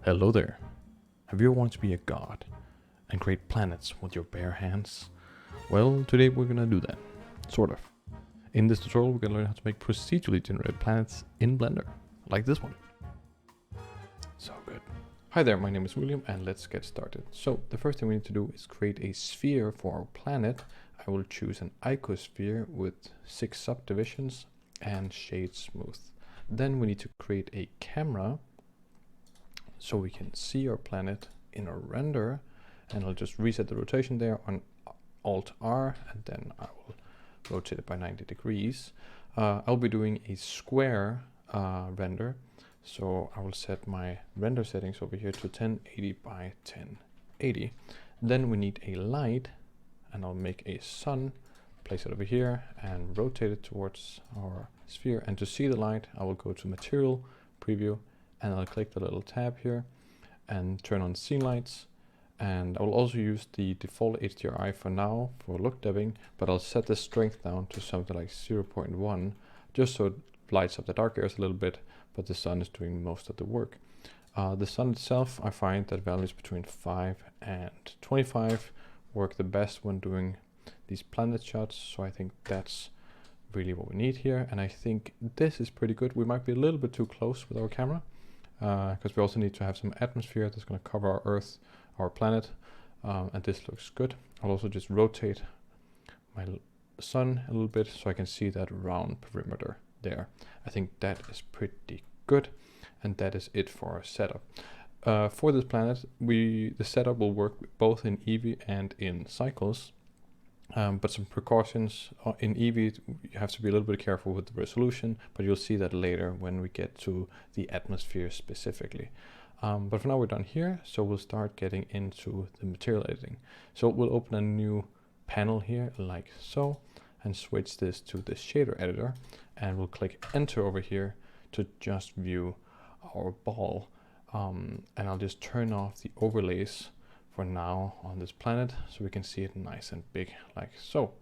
Hello there. Have you ever wanted to be a god and create planets with your bare hands? Well, today we're gonna do that. Sort of. In this tutorial we're gonna learn how to make procedurally generated planets in Blender. Like this one. So good. Hi there, my name is William and let's get started. So the first thing we need to do is create a sphere for our planet. I will choose an icosphere with 6 subdivisions and shade smooth. Then we need to create a camera so we can see our planet in our render, and I'll just reset the rotation there on Alt R, and then I will rotate it by 90 degrees. I'll be doing a square render, so I will set my render settings over here to 1080 by 1080. Then we need a light, and I'll make a sun, place it over here and rotate it towards our sphere. And to see the light, I will go to Material, Preview, and I'll click the little tab here and turn on scene lights. And I will also use the default HDRI for now for look dubbing, but I'll set the strength down to something like 0.1 just so it lights up the dark areas a little bit, but the sun is doing most of the work. The sun itself, I find that values between 5 and 25 work the best when doing these planet shots, so I think that's really what we need here. And I think this is pretty good. We might be a little bit too close with our camera, because we also need to have some atmosphere that's going to cover our Earth, our planet, and this looks good. I'll also just rotate my sun a little bit so I can see that round perimeter there. I think that is pretty good, and that is it for our setup. For this planet, the setup will work both in EEVEE and in cycles. But some precautions. In EEVEE, you have to be a little bit careful with the resolution, but you'll see that later when we get to the atmosphere specifically. But for now we're done here, so we'll start getting into the material editing. So we'll open a new panel here like so, and switch this to the shader editor, and we'll click enter over here to just view our ball. And I'll just turn off the overlays for now on this planet so we can see it nice and big like so.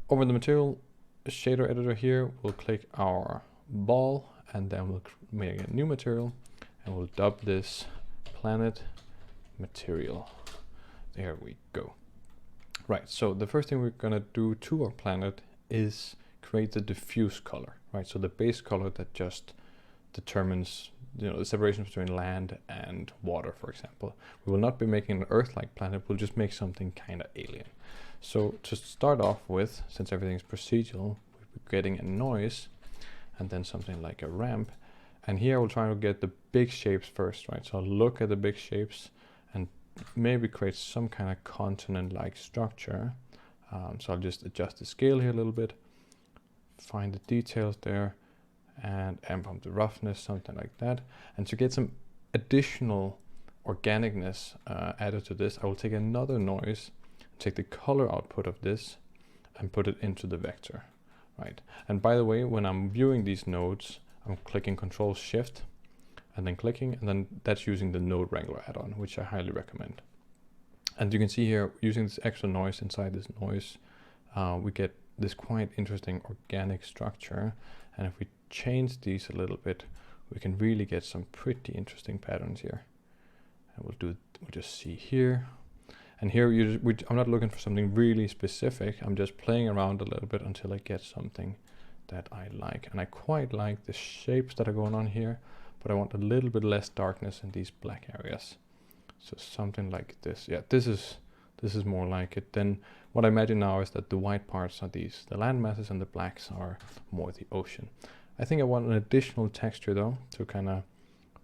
Over the material shader editor here, we'll click our ball, and then we'll make a new material, and we'll dub this planet material. There we go. Right, so the first thing we're gonna do to our planet is create the diffuse color, right? So the base color that just determines the separation between land and water, for example. We will not be making an Earth-like planet, we'll just make something kind of alien. So to start off with, since everything's procedural, we're getting a noise and then something like a ramp. And here we'll try to get the big shapes first, right? So I'll look at the big shapes and maybe create some kind of continent-like structure. So I'll just adjust the scale here a little bit, find the details there, and amp up the roughness, something like that. And to get some additional organicness added to this, I will take another noise, take the color output of this and put it into the vector, right? And by the way, when I'm viewing these nodes, I'm clicking Control Shift and then clicking, and then that's using the Node Wrangler add-on, which I highly recommend. And you can see here, using this extra noise inside this noise, we get this quite interesting organic structure. And if we change these a little bit, we can really get some pretty interesting patterns here. And we'll just see here. And here I'm not looking for something really specific. I'm just playing around a little bit until I get something that I like. And I quite like the shapes that are going on here, but I want a little bit less darkness in these black areas. So something like this. Yeah, this is more like it. Then what I imagine now is that the white parts are the land masses and the blacks are more the ocean. I think I want an additional texture though to kind of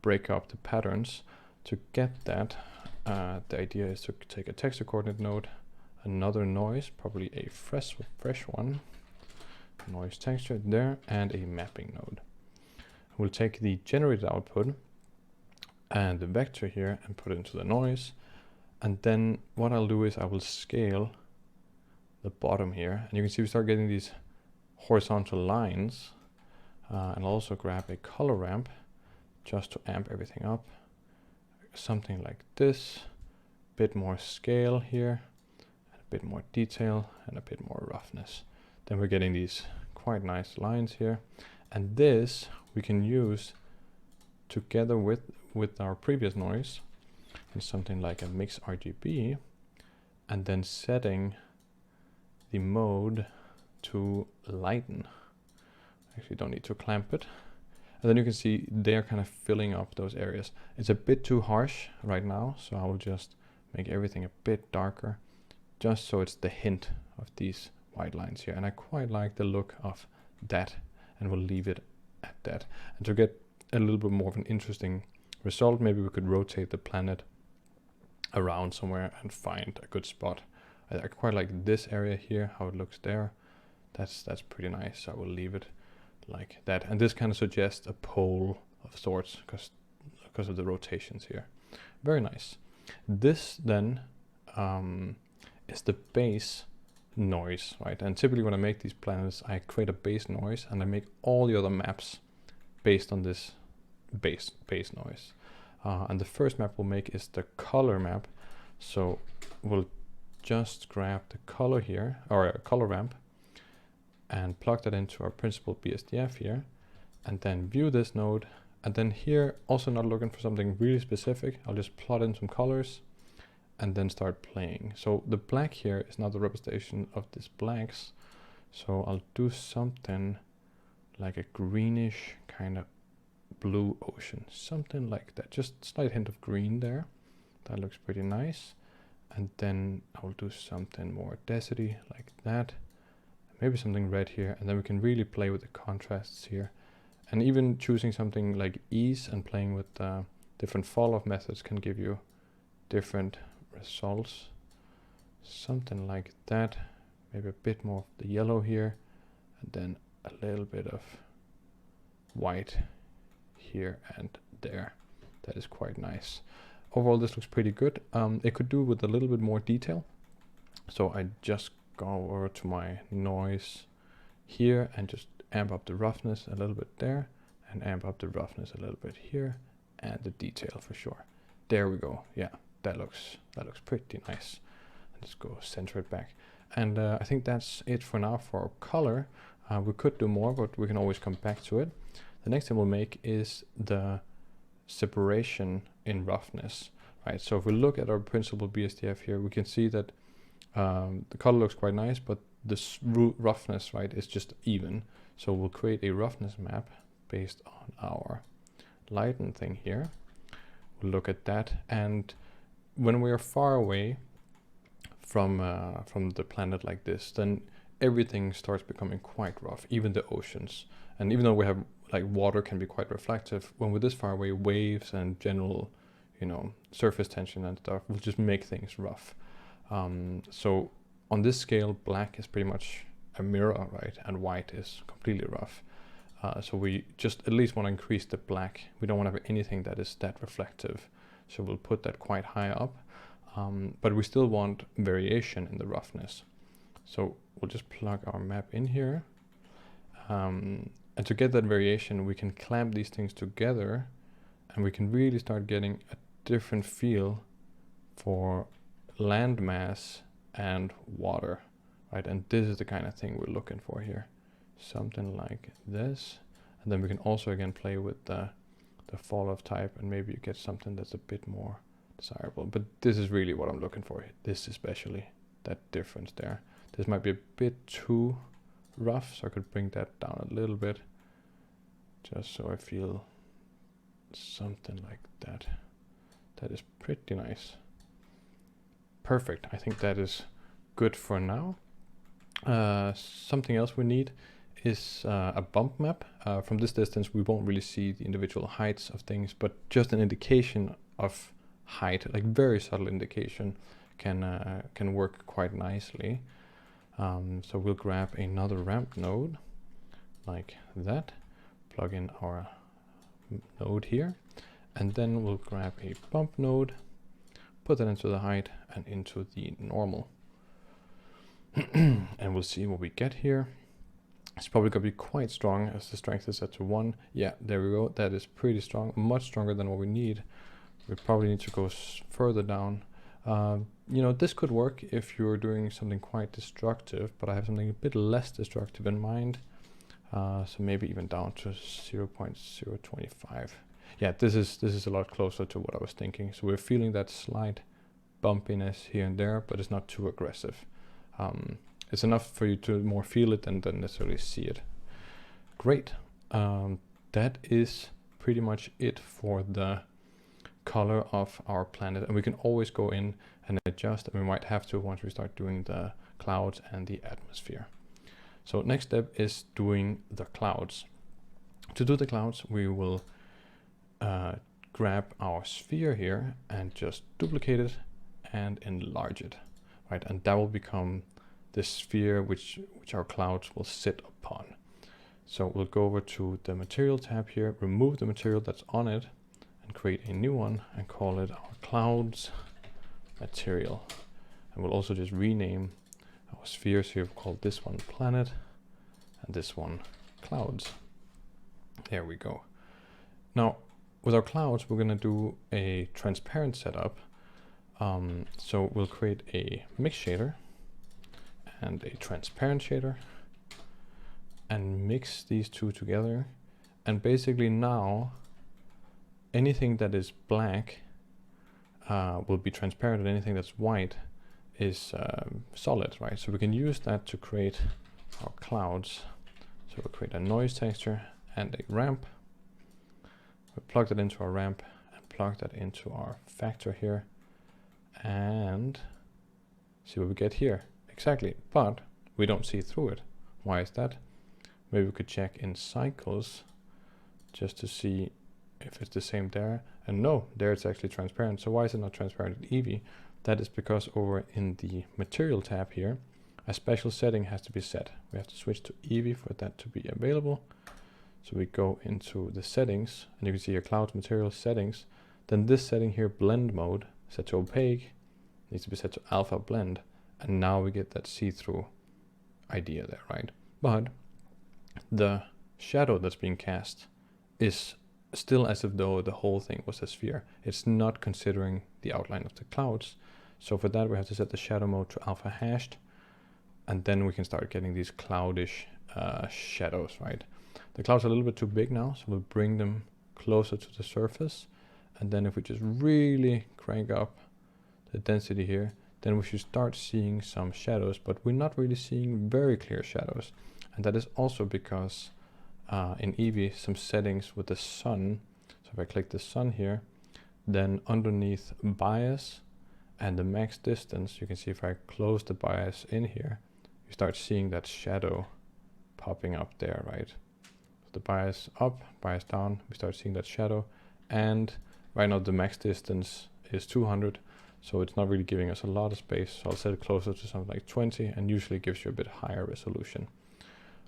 break up the patterns. To get that, the idea is to take a texture coordinate node, another noise, probably a fresh one, noise texture there, and a mapping node. We'll take the generated output and the vector here and put it into the noise. And then what I'll do is I will scale the bottom here, and you can see we start getting these horizontal lines. And I'll also grab a color ramp just to amp everything up. Something like this, a bit more scale here, and a bit more detail, and a bit more roughness. Then we're getting these quite nice lines here. And this we can use together with our previous noise in something like a mix RGB, and then setting the mode to lighten. Actually don't need to clamp it. And then you can see they're kind of filling up those areas. It's a bit too harsh right now, so I will just make everything a bit darker, just so it's the hint of these white lines here. And I quite like the look of that, and we'll leave it at that. And to get a little bit more of an interesting result, maybe we could rotate the planet around somewhere and find a good spot. I quite like this area here, how it looks there. That's pretty nice, so I will leave it like that. And this kind of suggests a pole of sorts because of the rotations here. Very nice. This then is the base noise, right? And typically when I make these planets, I create a base noise and I make all the other maps based on this base noise. And the first map we'll make is the color map. So we'll just grab the color here, or a color ramp, and plug that into our principal BSDF here, and then view this node. And then here, also not looking for something really specific, I'll just plot in some colors and then start playing. So the black here is not the representation of these blacks. So I'll do something like a greenish kind of blue ocean, something like that. Just slight hint of green there. That looks pretty nice. And then I'll do something more deserty like that. Maybe something red here, and then we can really play with the contrasts here. And even choosing something like ease and playing with different fall-off methods can give you different results. Something like that. Maybe a bit more of the yellow here, and then a little bit of white here and there. That is quite nice. Overall, this looks pretty good. It could do with a little bit more detail. So I just go over to my noise here and just amp up the roughness a little bit there, and amp up the roughness a little bit here, and the detail for sure. There we go. Yeah, that looks pretty nice. Let's go center it back. And I think that's it for now for our color. We could do more, but we can always come back to it. The next thing we'll make is the separation in roughness, right? So if we look at our principal BSDF here, we can see that the color looks quite nice, but this roughness, right, is just even. So we'll create a roughness map based on our lighten thing here. We'll look at that, and when we are far away from the planet like this, then everything starts becoming quite rough, even the oceans. And even though we have, like, water can be quite reflective, when we're this far away, waves and general, you know, surface tension and stuff will just make things rough. So on this scale, black is pretty much a mirror, right? And white is completely rough. So we just at least want to increase the black. We don't want to have anything that is that reflective. So we'll put that quite high up. But we still want variation in the roughness. So we'll just plug our map in here. And to get that variation, we can clamp these things together, and we can really start getting a different feel for land mass and water, right? And this is the kind of thing we're looking for here. Something like this. And then we can also again play with the fall off type, and maybe you get something that's a bit more desirable. But this is really what I'm looking for. This especially, that difference there. This might be a bit too rough, so I could bring that down a little bit, just so I feel something like that. That is pretty nice. Perfect. I think that is good for now. Something else we need is a bump map. From this distance we won't really see the individual heights of things, but just an indication of height, like very subtle indication, can work quite nicely. So we'll grab another ramp node like that, plug in our node here, and then we'll grab a bump node, put that into the height and into the normal. And we'll see what we get here. It's probably going to be quite strong as the strength is set to 1. Yeah, there we go. That is pretty strong, much stronger than what we need. We probably need to go further down. You know, this could work if you're doing something quite destructive, but I have something a bit less destructive in mind. So maybe even down to 0.025. Yeah, this is a lot closer to what I was thinking. So we're feeling that slight bumpiness here and there, but it's not too aggressive. It's enough for you to more feel it than necessarily see it. Great. That is pretty much it for the color of our planet, and we can always go in and adjust, and we might have to once we start doing the clouds and the atmosphere. So next step is doing the clouds. To do the clouds, we will grab our sphere here and just duplicate it and enlarge it, right? And that will become the sphere which our clouds will sit upon. So we'll go over to the material tab here, remove the material that's on it, and create a new one and call it our clouds material. And we'll also just rename our spheres here. We'll call this one planet and this one clouds. There we go. Now with our clouds, we're going to do a transparent setup. So we'll create a mix shader and a transparent shader and mix these two together. And basically now anything that is black will be transparent, and anything that's white is solid, right? So we can use that to create our clouds. So we'll create a noise texture and a ramp. We'll plug that into our ramp and plug that into our factor here and see what we get here. Exactly, but we don't see through it. Why is that? Maybe we could check in cycles just to see if it's the same there. And no, there it's actually transparent. So why is it not transparent in EEVEE? That is because over in the material tab here, a special setting has to be set. We have to switch to EEVEE for that to be available. So we go into the settings and you can see your cloud material settings. Then this setting here, blend mode, set to opaque, needs to be set to alpha blend. And now we get that see-through idea there, right? But the shadow that's being cast is still as if though the whole thing was a sphere. It's not considering the outline of the clouds. So for that we have to set the shadow mode to alpha hashed, and then we can start getting these cloudish shadows, right? The clouds are a little bit too big now, so we'll bring them closer to the surface. And then if we just really crank up the density here, then we should start seeing some shadows, but we're not really seeing very clear shadows. And that is also because in EEVEE, some settings with the sun. So if I click the sun here, then underneath bias and the max distance, you can see if I close the bias in here, you start seeing that shadow popping up there, right? So the bias up, bias down, we start seeing that shadow. And right now the max distance is 200, so it's not really giving us a lot of space. So I'll set it closer to something like 20, and usually gives you a bit higher resolution.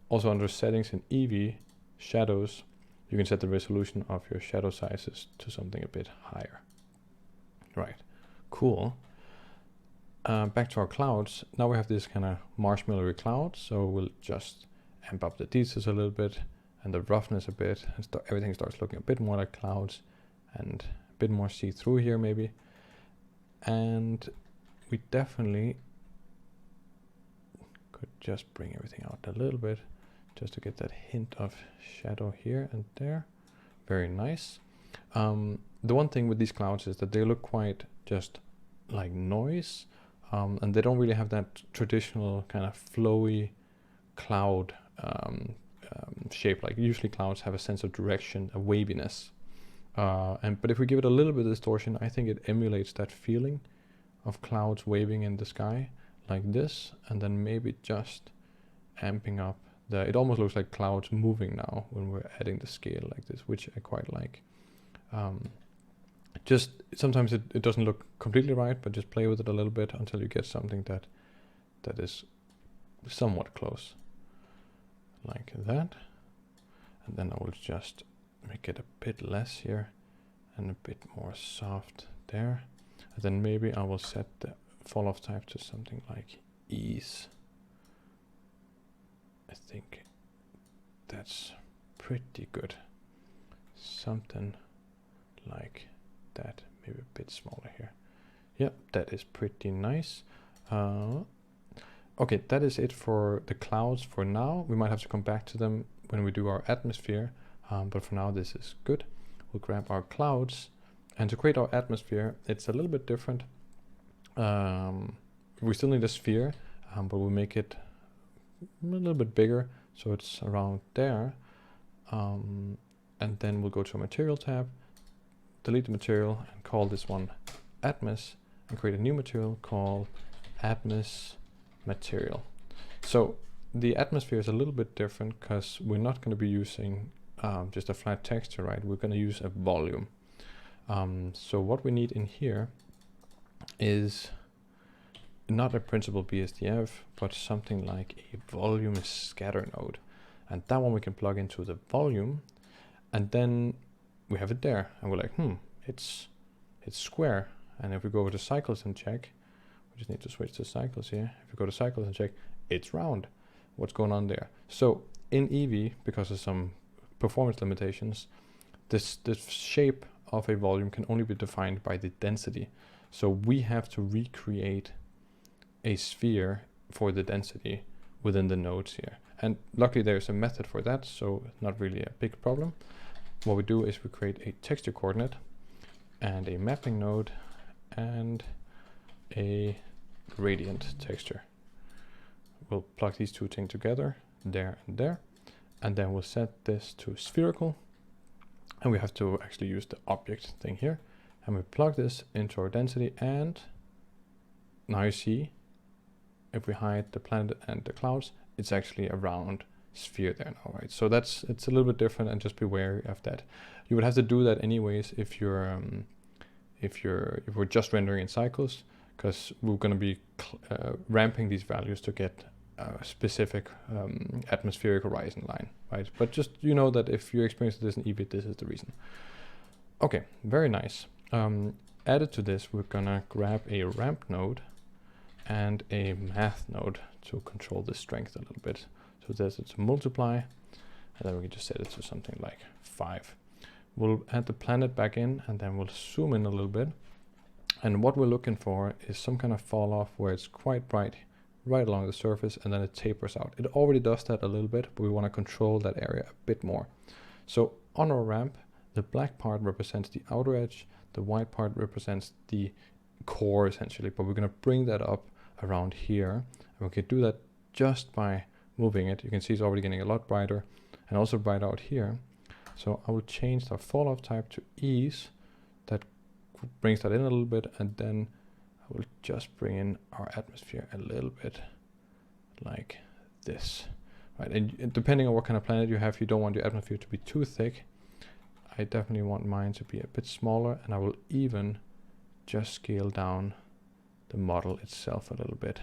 Also under settings in EEVEE, shadows, you can set the resolution of your shadow sizes to something a bit higher. Right, cool. Back to our clouds. Now we have this kind of marshmallowy cloud, so we'll just amp up the details a little bit and the roughness a bit, and everything starts looking a bit more like clouds and a bit more see-through here maybe. And we definitely could just bring everything out a little bit just to get that hint of shadow here and there. Very nice. The one thing with these clouds is that they look quite just like noise, and they don't really have that traditional kind of flowy cloud shape. Like usually clouds have a sense of direction, a waviness. But if we give it a little bit of distortion, I think it emulates that feeling of clouds waving in the sky like this, and then maybe just amping up it almost looks like clouds moving now when we're adding the scale like this, which I quite like. Just sometimes it doesn't look completely right, but just play with it a little bit until you get something that is somewhat close, like that. And then I will just make it a bit less here and a bit more soft there. And then maybe I will set the fall off type to something like ease. I think that's pretty good. Something like that, maybe a bit smaller here. Yep, that is pretty nice. Okay, that is it for the clouds for now. We might have to come back to them when we do our atmosphere, but for now this is good. we'll grab our clouds, and to create our atmosphere, it's a little bit different. We still need a sphere, but we'll make it a little bit bigger, so it's around there. And then we'll go to our material tab, delete the material, and call this one atmos, and create a new material called atmos material. So the atmosphere is a little bit different because we're not going to be using just a flat texture, right? We're going to use a volume. So what we need in here is not a principal BSDF, but something like a volume scatter node. And that one we can plug into the volume, and then we have it there. And we're like, it's square. And if we go over to cycles and check, we just need to switch to cycles here. If we go to cycles and check, it's round. What's going on there? So in EEVEE, because of some performance limitations, this shape of a volume can only be defined by the density. So we have to recreate a sphere for the density within the nodes here. And luckily there's a method for that, so not really a big problem. What we do is we create a texture coordinate and a mapping node and a gradient texture. We'll plug these two things together, there and there, and then we'll set this to spherical. And we have to actually use the object thing here. And we plug this into our density, and now you see, if we hide the planet and the clouds, it's actually a round sphere there now, right? So it's a little bit different, and just be wary of that. You would have to do that anyways if we're just rendering in cycles, because we're going to be ramping these values to get a specific atmospheric horizon line, right? But just, you know, that if you experience this in EEVEE, this is the reason. Okay, very nice. Added to this, we're gonna grab a ramp node and a math node to control the strength a little bit. So that's it to multiply, and then we can just set it to something like 5. We'll add the planet back in, and then we'll zoom in a little bit. And what we're looking for is some kind of fall off where it's quite bright right along the surface, and then it tapers out. It already does that a little bit, but we want to control that area a bit more. So on our ramp, the black part represents the outer edge, the white part represents the core essentially, but we're going to bring that up around here, and we can do that just by moving it. You can see it's already getting a lot brighter, and also bright out here. So I will change the fall off type to ease. That brings that in a little bit, and then I will just bring in our atmosphere a little bit like this, right? And depending on what kind of planet you have, you don't want your atmosphere to be too thick. I definitely want mine to be a bit smaller, and I will even just scale down the model itself a little bit.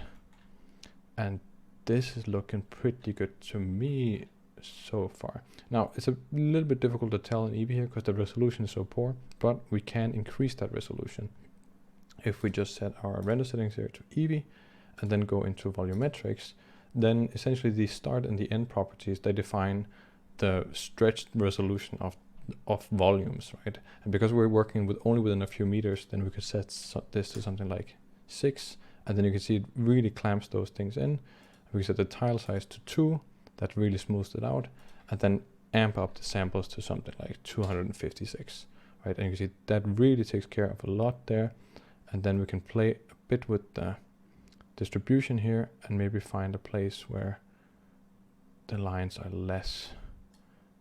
And this is looking pretty good to me so far. Now, it's a little bit difficult to tell in EEVEE here because the resolution is so poor, but we can increase that resolution. If we just set our render settings here to EEVEE and then go into volumetrics, then essentially the start and the end properties, they define the stretched resolution of volumes, right? And because we're working with only within a few meters, then we could set this to something like 6, and then you can see it really clamps those things in. We can set the tile size to 2, that really smooths it out, and then amp up the samples to something like 256, right? And you can see that really takes care of a lot there. And then we can play a bit with the distribution here and maybe find a place where the lines are less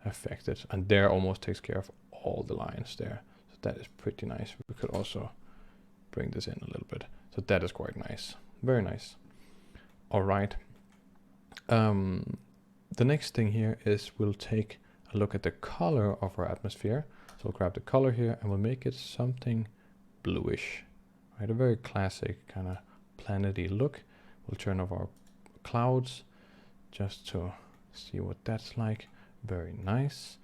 affected, and there almost takes care of all the lines there. So that is pretty nice. We could also bring this in a little bit. So that is quite nice. Very nice. All right. The next thing here is we'll take a look at the color of our atmosphere. So we'll grab the color here and we'll make it something bluish, right? A very classic kind of planety look. We'll turn off our clouds just to see what that's like. Very nice.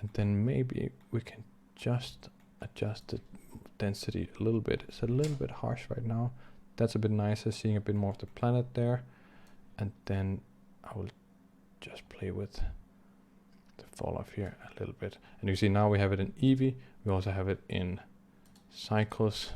And then maybe we can just adjust the density a little bit. It's a little bit harsh right now. That's a bit nicer, seeing a bit more of the planet there. And then I will just play with the fall off here a little bit. And you see now we have it in EEVEE. We also have it in cycles.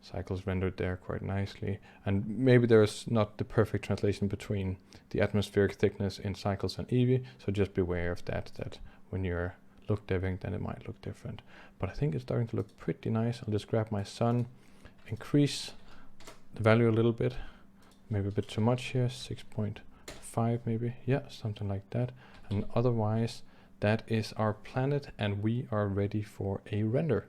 Cycles rendered there quite nicely. And maybe there's not the perfect translation between the atmospheric thickness in cycles and EEVEE. So just beware of that when you're look different, then it might look different. But I think it's starting to look pretty nice. I'll just grab my sun, increase the value a little bit, maybe a bit too much here, 6.5 maybe, yeah, something like that. And otherwise, that is our planet, and we are ready for a render.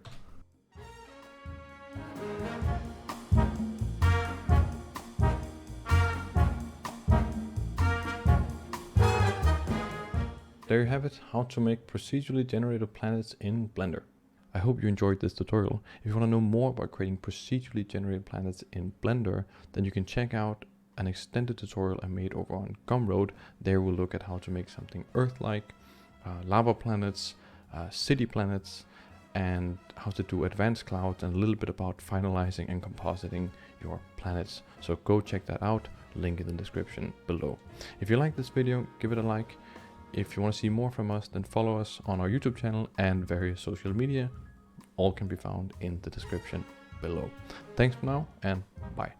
There you have it, how to make procedurally generated planets in Blender. I hope you enjoyed this tutorial. If you want to know more about creating procedurally generated planets in Blender, then you can check out an extended tutorial I made over on Gumroad. There we'll look at how to make something Earth-like, lava planets, city planets, and how to do advanced clouds, and a little bit about finalizing and compositing your planets. So go check that out, link in the description below. If you like this video, give it a like. If you want to see more from us, then follow us on our YouTube channel and various social media. All can be found in the description below. Thanks for now, and bye.